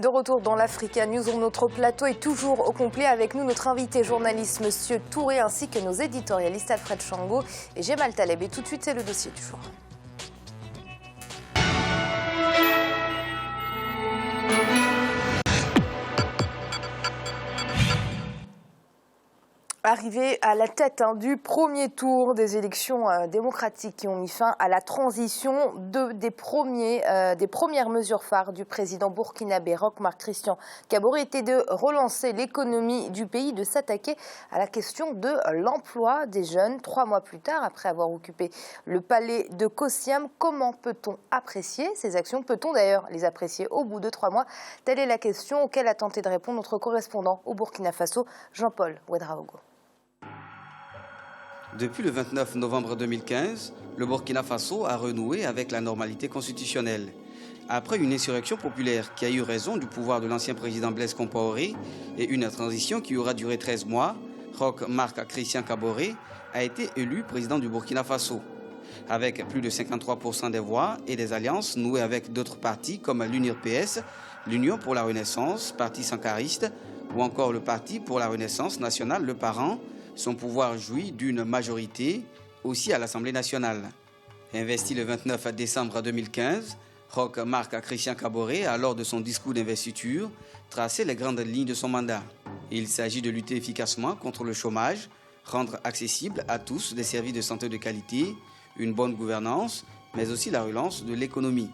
De retour dans l'Africa News, notre plateau est toujours au complet avec nous notre invité journaliste Monsieur Touré ainsi que nos éditorialistes Alfred Chango et Jemal Taleb. Et tout de suite, c'est le dossier du jour. Arrivé à la tête du premier tour des élections démocratiques qui ont mis fin à la transition, des premières mesures phares du président burkinabé Roch Marc Christian Kaboré était de relancer l'économie du pays, de s'attaquer à la question de l'emploi des jeunes. 3 mois plus tard, après avoir occupé le palais de Kossiam, comment peut-on apprécier ces actions? Peut-on d'ailleurs les apprécier au bout de 3 mois? Telle est la question auquel a tenté de répondre notre correspondant au Burkina Faso, Jean-Paul Ouedraogo. Depuis le 29 novembre 2015, le Burkina Faso a renoué avec la normalité constitutionnelle. Après une insurrection populaire qui a eu raison du pouvoir de l'ancien président Blaise Compaoré et une transition qui aura duré 13 mois, Roch Marc Christian Kaboré a été élu président du Burkina Faso. Avec plus de 53% des voix et des alliances nouées avec d'autres partis comme l'UNIR-PS, l'Union pour la Renaissance, parti sankariste, ou encore le Parti pour la Renaissance nationale, le Parent, son pouvoir jouit d'une majorité aussi à l'Assemblée nationale. Investi le 29 décembre 2015, Roch Marc Christian Kaboré a, lors de son discours d'investiture, tracé les grandes lignes de son mandat. Il s'agit de lutter efficacement contre le chômage, rendre accessibles à tous des services de santé de qualité, une bonne gouvernance, mais aussi la relance de l'économie.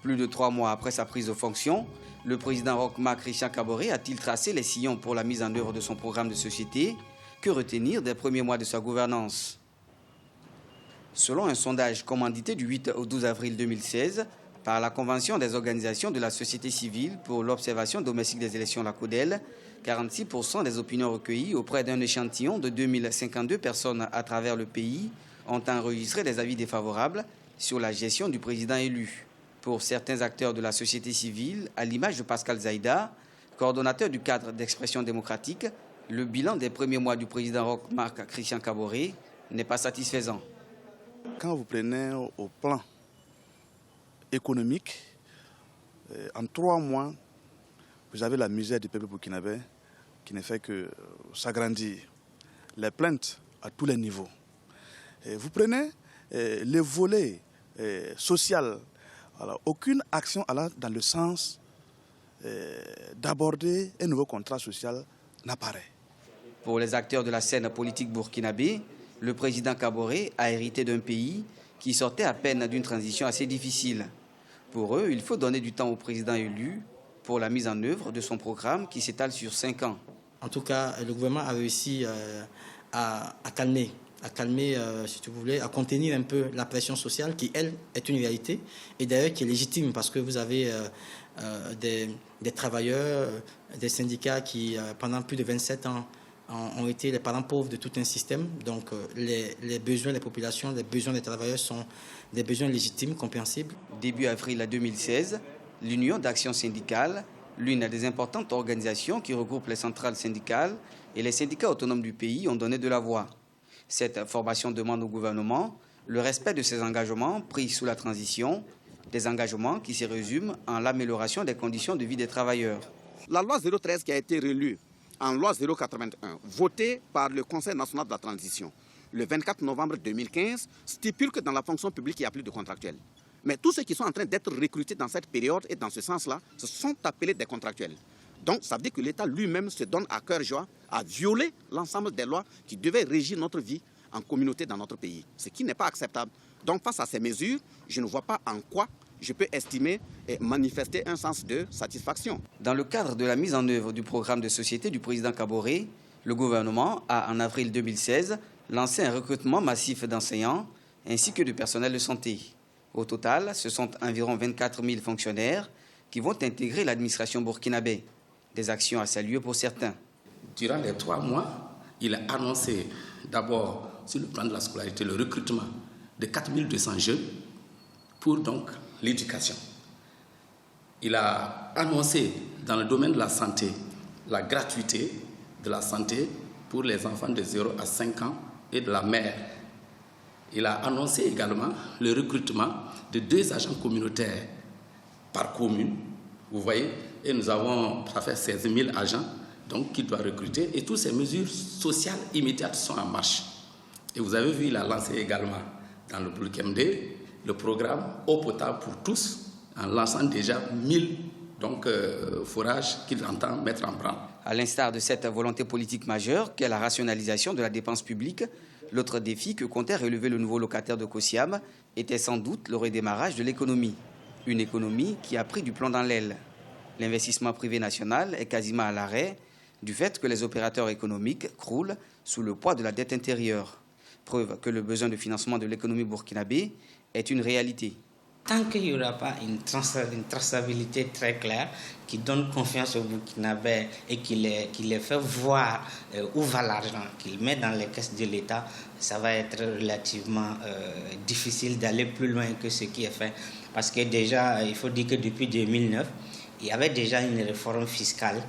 Plus de 3 mois après sa prise de fonction, le président Roch Marc Christian Kaboré a-t-il tracé les sillons pour la mise en œuvre de son programme de société? Que retenir des premiers mois de sa gouvernance? Selon un sondage commandité du 8 au 12 avril 2016 par la Convention des organisations de la société civile pour l'observation domestique des élections, la CODEL, 46% des opinions recueillies auprès d'un échantillon de 2052 personnes à travers le pays ont enregistré des avis défavorables sur la gestion du président élu. Pour certains acteurs de la société civile, à l'image de Pascal Zaïda, coordonnateur du cadre d'expression démocratique, le bilan des premiers mois du président Roch Marc Christian Kaboré n'est pas satisfaisant. Quand vous prenez au plan économique, en 3 mois, vous avez la misère du peuple burkinabé qui ne fait que s'agrandir. Les plaintes à tous les niveaux. Et vous prenez les volets social, alors, aucune action allant dans le sens d'aborder un nouveau contrat social n'apparaît. Pour les acteurs de la scène politique burkinabé, le président Kaboré a hérité d'un pays qui sortait à peine d'une transition assez difficile. Pour eux, il faut donner du temps au président élu pour la mise en œuvre de son programme qui s'étale sur 5 ans. En tout cas, le gouvernement a réussi à calmer, si tu voulais, à contenir un peu la pression sociale qui, elle, est une réalité et d'ailleurs qui est légitime parce que vous avez des travailleurs, des syndicats qui, pendant plus de 27 ans, ont été les parents pauvres de tout un système. Donc les besoins des populations, les besoins des travailleurs sont des besoins légitimes, compréhensibles. Début avril 2016, l'Union d'action syndicale, l'une des importantes organisations qui regroupe les centrales syndicales et les syndicats autonomes du pays, ont donné de la voix. Cette formation demande au gouvernement le respect de ses engagements pris sous la transition, des engagements qui se résument en l'amélioration des conditions de vie des travailleurs. La loi 013 qui a été relue en loi 081, votée par le Conseil national de la transition le 24 novembre 2015, stipule que dans la fonction publique, il n'y a plus de contractuels. Mais tous ceux qui sont en train d'être recrutés dans cette période et dans ce sens-là, se sont appelés des contractuels. Donc ça veut dire que l'État lui-même se donne à cœur joie à violer l'ensemble des lois qui devaient régir notre vie en communauté dans notre pays, ce qui n'est pas acceptable. Donc face à ces mesures, je ne vois pas en quoi je peux estimer et manifester un sens de satisfaction. Dans le cadre de la mise en œuvre du programme de société du président Kaboré, le gouvernement a, en avril 2016, lancé un recrutement massif d'enseignants ainsi que de personnel de santé. Au total, ce sont environ 24 000 fonctionnaires qui vont intégrer l'administration burkinabé. Des actions à saluer pour certains. Durant les 3 mois, il a annoncé d'abord, sur le plan de la scolarité, le recrutement de 4 200 jeunes pour donc l'éducation. Il a annoncé dans le domaine de la santé la gratuité de la santé pour les enfants de 0 à 5 ans et de la mère. Il a annoncé également le recrutement de 2 agents communautaires par commune. Vous voyez, Et nous avons, ça fait 16 000 agents donc, qu'il doit recruter. Et toutes ces mesures sociales immédiates sont en marche. Et vous avez vu, il a lancé également dans le Burkina le programme Eau potable pour tous, en lançant déjà 1000 forages qu'il entend mettre en branle. À l'instar de cette volonté politique majeure qu'est la rationalisation de la dépense publique, l'autre défi que comptait relever le nouveau locataire de Kosiam était sans doute le redémarrage de l'économie. Une économie qui a pris du plomb dans l'aile. L'investissement privé national est quasiment à l'arrêt du fait que les opérateurs économiques croulent sous le poids de la dette intérieure. Preuve que le besoin de financement de l'économie burkinabé est une réalité. Tant qu'il n'y aura pas une traçabilité très claire qui donne confiance aux Burkinabés et qui les fait voir où va l'argent qu'il met dans les caisses de l'État, ça va être relativement difficile d'aller plus loin que ce qui est fait. Parce que déjà, il faut dire que depuis 2009, il y avait déjà une réforme fiscale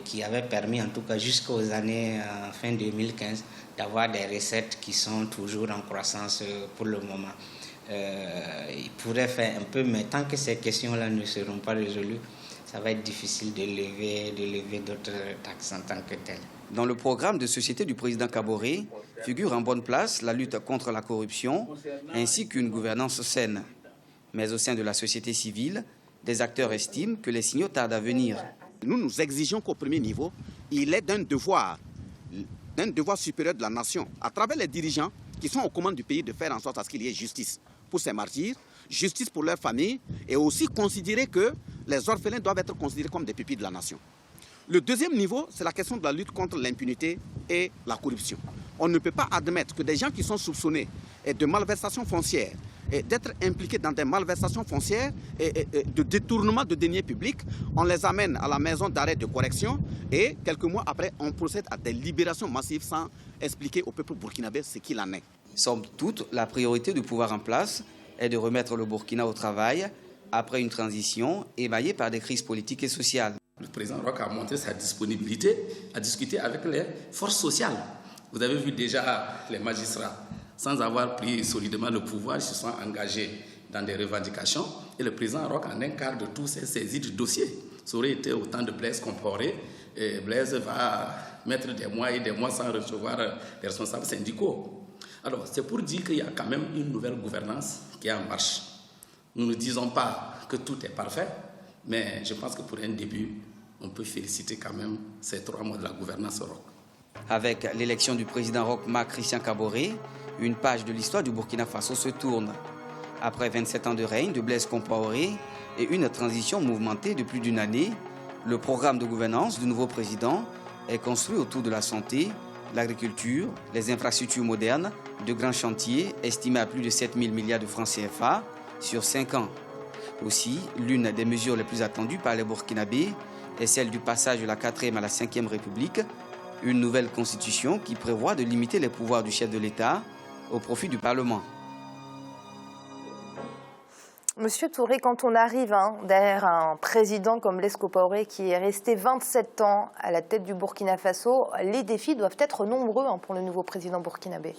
qui avait permis, en tout cas jusqu'aux années fin 2015, d'avoir des recettes qui sont toujours en croissance pour le moment. Il pourrait faire un peu, mais tant que ces questions-là ne seront pas résolues, ça va être difficile de lever d'autres taxes en tant que telles. Dans le programme de société du président Kaboré figure en bonne place la lutte contre la corruption ainsi qu'une gouvernance saine. Mais au sein de la société civile, des acteurs estiment que les signaux tardent à venir. Nous, nous exigeons qu'au premier niveau, il est d'un devoir supérieur de la nation, à travers les dirigeants qui sont aux commandes du pays, de faire en sorte à ce qu'il y ait justice pour ces martyrs, justice pour leurs familles, et aussi considérer que les orphelins doivent être considérés comme des pupilles de la nation. Le deuxième niveau, c'est la question de la lutte contre l'impunité et la corruption. On ne peut pas admettre que des gens qui sont soupçonnés de malversation foncière, et d'être impliqués dans des malversations foncières et de détournement de deniers publics, on les amène à la maison d'arrêt de correction et quelques mois après, on procède à des libérations massives sans expliquer au peuple burkinabé ce qu'il en est. Somme toute, la priorité du pouvoir en place est de remettre le Burkina au travail après une transition émaillée par des crises politiques et sociales. Le président Roch a montré sa disponibilité à discuter avec les forces sociales. Vous avez vu déjà les magistrats, sans avoir pris solidement le pouvoir, ils se sont engagés dans des revendications. Et le président Roch, en un quart de tout, s'est saisi du dossier. Ça aurait été au temps de Blaise Compaoré. Et Blaise va mettre des mois et des mois sans recevoir les responsables syndicaux. Alors, c'est pour dire qu'il y a quand même une nouvelle gouvernance qui est en marche. Nous ne disons pas que tout est parfait, mais je pense que pour un début, on peut féliciter quand même ces 3 mois de la gouvernance Roch. Avec l'élection du président Roch Marc Christian Kaboré, une page de l'histoire du Burkina Faso se tourne. Après 27 ans de règne de Blaise Compaoré et une transition mouvementée de plus d'une année, le programme de gouvernance du nouveau président est construit autour de la santé, l'agriculture, les infrastructures modernes, de grands chantiers estimés à plus de 7 000 milliards de francs CFA sur 5 ans. Aussi, l'une des mesures les plus attendues par les Burkinabés est celle du passage de la 4e à la 5e République, une nouvelle constitution qui prévoit de limiter les pouvoirs du chef de l'État au profit du Parlement. Monsieur Touré, quand on arrive derrière un président comme Blaise Compaoré qui est resté 27 ans à la tête du Burkina Faso, les défis doivent être nombreux pour le nouveau président burkinabé.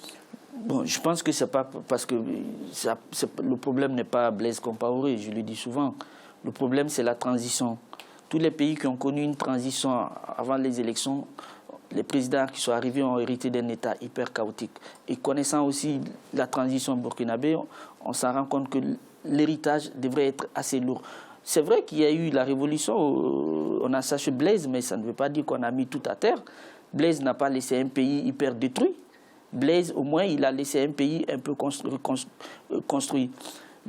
Bon, je pense que c'est pas parce que le problème n'est pas Blaise Compaoré, je le dis souvent. Le problème, c'est la transition. Tous les pays qui ont connu une transition avant les élections, les présidents qui sont arrivés ont hérité d'un État hyper chaotique. Et connaissant aussi la transition burkinabé, on s'en rend compte que l'héritage devrait être assez lourd. C'est vrai qu'il y a eu la révolution, on a saché Blaise, mais ça ne veut pas dire qu'on a mis tout à terre. Blaise n'a pas laissé un pays hyper détruit. Blaise, au moins, il a laissé un pays un peu construit.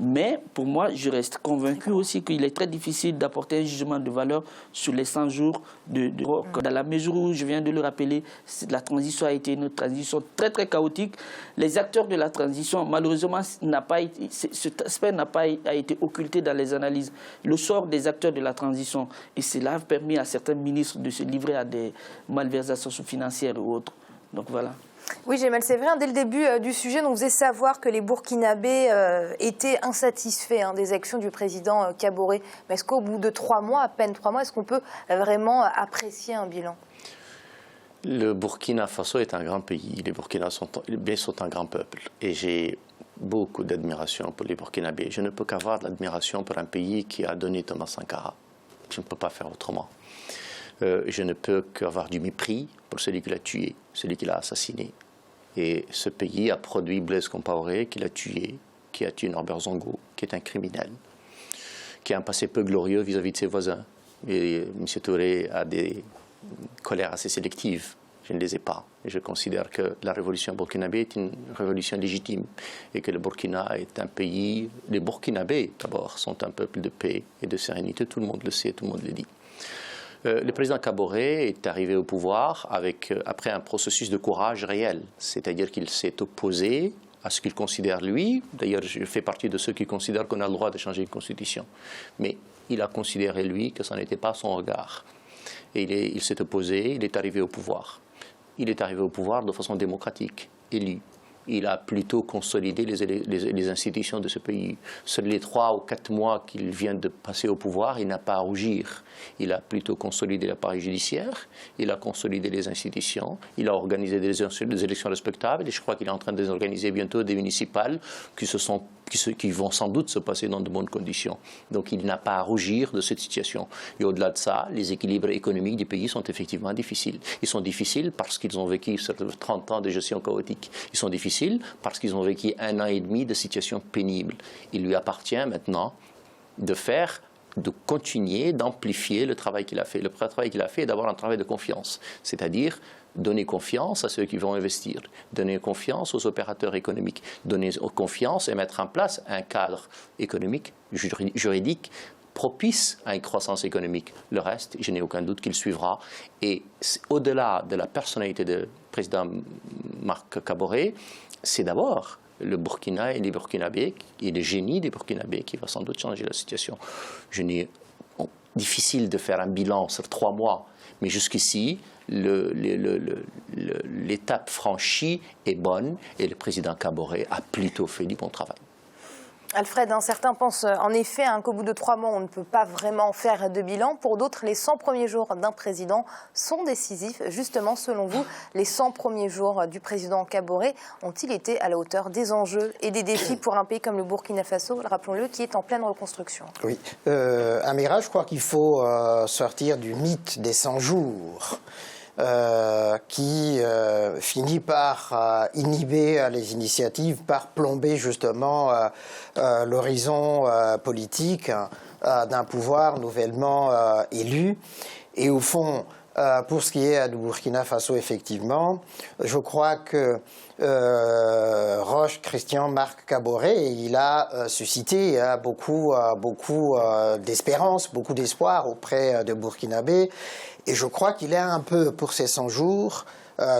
Mais pour moi, je reste convaincu aussi qu'il est très difficile d'apporter un jugement de valeur sur les 100 jours de Roch. Dans la mesure où, je viens de le rappeler, la transition a été une transition très très chaotique. Les acteurs de la transition, malheureusement, cet aspect n'a pas été occulté dans les analyses. Le sort des acteurs de la transition, et cela a permis à certains ministres de se livrer à des malversations financières ou autres. Donc voilà. Oui, Gemal, c'est vrai, dès le début du sujet, on faisait savoir que les Burkinabés étaient insatisfaits des actions du président Kaboré. Mais est-ce qu'au bout de 3 mois, à peine 3 mois, est-ce qu'on peut vraiment apprécier un bilan? Le Burkina Faso est un grand pays. Les Burkinabés sont un grand peuple. Et j'ai beaucoup d'admiration pour les Burkinabés. Je ne peux qu'avoir de l'admiration pour un pays qui a donné Thomas Sankara. Je ne peux pas faire autrement. Je ne peux qu'avoir du mépris pour celui qui l'a tué, celui qui l'a assassiné. Et ce pays a produit Blaise Compaoré, qui l'a tué, qui a tué Norbert Zongo, qui est un criminel, qui a un passé peu glorieux vis-à-vis de ses voisins. Et M. Touré a des colères assez sélectives. Je ne les ai pas. Et je considère que la révolution burkinabé est une révolution légitime et que le Burkina est un pays... Les Burkinabés, d'abord, sont un peuple de paix et de sérénité. Tout le monde le sait, tout le monde le dit. Le président Kaboré est arrivé au pouvoir après un processus de courage réel. C'est-à-dire qu'il s'est opposé à ce qu'il considère lui. D'ailleurs, je fais partie de ceux qui considèrent qu'on a le droit de changer une constitution. Mais il a considéré, lui, que ça n'était pas son regard. Et il s'est opposé, il est arrivé au pouvoir. Il est arrivé au pouvoir de façon démocratique, élu. Il a plutôt consolidé les institutions de ce pays. Sur les 3 ou 4 mois qu'il vient de passer au pouvoir, il n'a pas à rougir. Il a plutôt consolidé l'appareil judiciaire, il a consolidé les institutions, il a organisé des élections respectables et je crois qu'il est en train d'organiser bientôt des municipales qui vont sans doute se passer dans de bonnes conditions. Donc il n'a pas à rougir de cette situation. Et au-delà de ça, les équilibres économiques du pays sont effectivement difficiles. Ils sont difficiles parce qu'ils ont vécu 30 ans de gestion chaotique. Ils sont difficiles parce qu'ils ont vécu 1 an et demi de situation pénible. Il lui appartient maintenant de continuer, d'amplifier le travail qu'il a fait. Le travail qu'il a fait est d'avoir un travail de confiance, c'est-à-dire donner confiance à ceux qui vont investir, donner confiance aux opérateurs économiques, donner confiance et mettre en place un cadre économique, juridique, propice à une croissance économique. Le reste, je n'ai aucun doute qu'il suivra. Et au-delà de la personnalité du président Marc Kaboré, c'est d'abord le Burkina et les Burkinabés, et le génie des Burkinabés qui va sans doute changer la situation. Difficile de faire un bilan sur 3 mois, mais jusqu'ici, l'étape franchie est bonne et le président Kaboré a plutôt fait du bon travail. Alfred, certains pensent en effet qu'au bout de 3 mois, on ne peut pas vraiment faire de bilan. Pour d'autres, les 100 premiers jours d'un président sont décisifs. Justement, selon vous, les 100 premiers jours du président Kaboré ont-ils été à la hauteur des enjeux et des défis pour un pays comme le Burkina Faso, rappelons-le, qui est en pleine reconstruction? Oui. Amira, je crois qu'il faut sortir du mythe des 100 jours. Qui finit par inhiber les initiatives, par plomber justement l'horizon politique d'un pouvoir nouvellement élu. Et au fond, pour ce qui est du Burkina Faso, effectivement, je crois que Roch Christian Marc Kaboré, il a suscité beaucoup d'espérance, beaucoup d'espoir auprès de Burkinabés. Et je crois qu'il est un peu, pour ces 100 jours,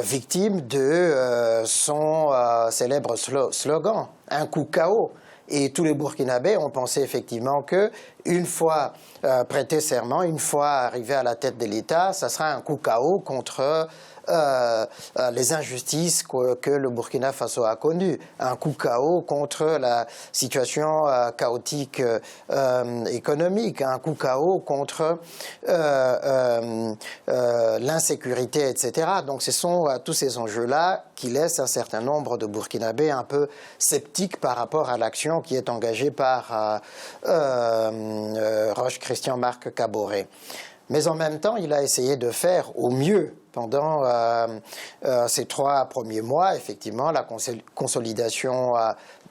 victime de son célèbre slogan, un coup KO. Et tous les Burkinabés ont pensé effectivement que, une fois prêté serment, une fois arrivé à la tête de l'État, ça sera un coup KO contre les injustices que le Burkina Faso a connues, un coup KO contre la situation chaotique économique, un coup KO contre l'insécurité, etc. Donc ce sont tous ces enjeux-là qui laissent un certain nombre de Burkinabés un peu sceptiques par rapport à l'action qui est engagée par Roch Christian Marc Kaboré. Mais en même temps, il a essayé de faire au mieux pendant ces 3 premiers mois, effectivement, la consolidation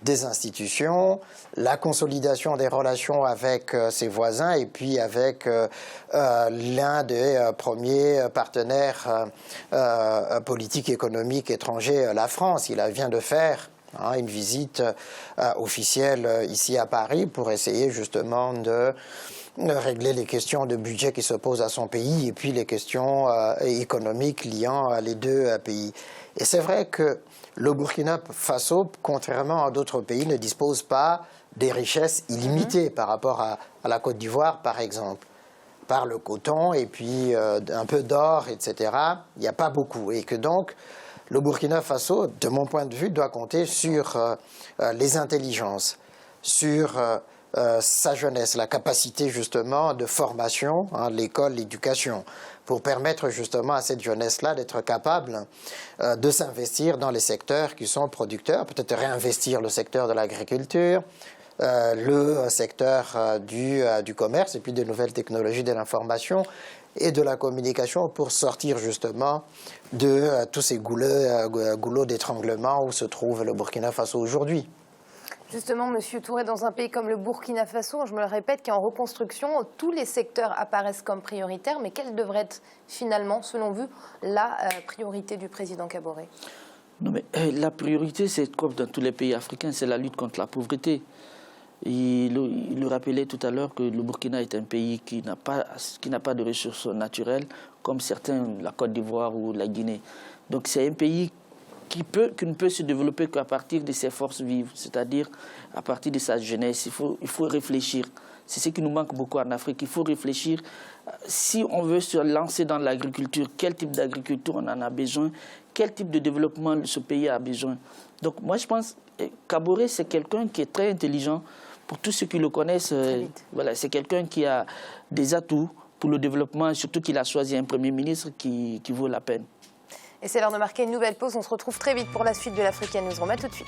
des institutions, la consolidation des relations avec ses voisins et puis avec l'un des premiers partenaires politiques et économiques étrangers, la France. Il vient de faire une visite officielle ici à Paris pour essayer justement de régler les questions de budget qui se posent à son pays et puis les questions économiques liant les 2 pays. Et c'est vrai que le Burkina Faso, contrairement à d'autres pays, ne dispose pas des richesses illimitées par rapport à la Côte d'Ivoire, par exemple. Par le coton et puis un peu d'or, etc., il n'y a pas beaucoup. Et que donc, le Burkina Faso, de mon point de vue, doit compter sur les intelligences, sur sa jeunesse, la capacité justement de formation, l'école, l'éducation, pour permettre justement à cette jeunesse-là d'être capable de s'investir dans les secteurs qui sont producteurs, peut-être réinvestir le secteur de l'agriculture, le secteur du commerce et puis des nouvelles technologies de l'information et de la communication pour sortir justement de tous ces goulots d'étranglement où se trouve le Burkina Faso aujourd'hui. Justement, Monsieur Touré, dans un pays comme le Burkina Faso, je me le répète, qui est en reconstruction, tous les secteurs apparaissent comme prioritaires, mais quelle devrait être finalement, selon vous, la priorité du président Kaboré? Non, mais la priorité, c'est comme dans tous les pays africains, c'est la lutte contre la pauvreté. Il le rappelait tout à l'heure que le Burkina est un pays qui n'a pas de ressources naturelles, comme certains, la Côte d'Ivoire ou la Guinée. Donc c'est un pays qui ne peut se développer qu'à partir de ses forces vives, c'est-à-dire à partir de sa jeunesse. Il faut réfléchir. C'est ce qui nous manque beaucoup en Afrique. Il faut réfléchir. Si on veut se lancer dans l'agriculture, quel type d'agriculture on en a besoin, quel type de développement ce pays a besoin. Donc moi je pense que Kaboré, c'est quelqu'un qui est très intelligent. Pour tous ceux qui le connaissent, voilà, c'est quelqu'un qui a des atouts pour le développement, surtout qu'il a choisi un Premier ministre qui vaut la peine. Et c'est l'heure de marquer une nouvelle pause. On se retrouve très vite pour la suite de l'Africa News. On remet tout de suite.